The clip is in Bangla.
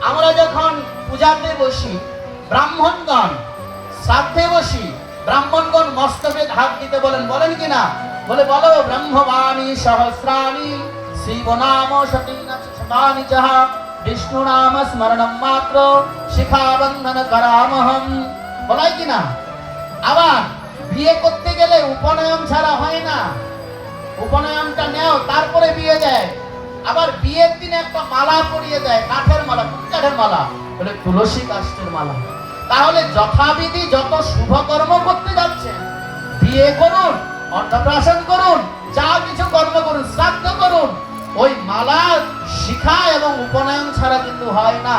আমরা যখন পূজাতে বসি, ব্রাহ্মণগণ শ্রাদ্ধে বসি, ব্রাহ্মণগণ মস্তকে হাত দিতে বলেন, বলেন কিনা? বলে বলো, ব্রহ্মবাণী সহস্রাণি শিব নাম শতানি চহ বিষ্ণু নাম স্মরণম মাত্র শিখাবন্ধন করামহম, বলাই কিনা? আবার বিয়ে করতে গেলে উপনয়ন ছাড়া হয় না, উপনয়নটা নেও তারপরে বিয়ে দেয়। আবার বিয়ের দিনে একটা মালা পরিয়ে দেয়, কাঠের মালা। কোন কাঠের মালা? বলে তুলসী কাষ্ঠের মালা। তাহলে যথাবিধি যত শুভ কর্ম করতে যাচ্ছেন, বিয়ে করুন, অন্নপ্রাশন করুন, যা কিছু কর্ম করুন, শ্রাদ্ধ করুন, ওই মালা শিখা এবং উপনয়ন ছাড়া কিন্তু হয় না।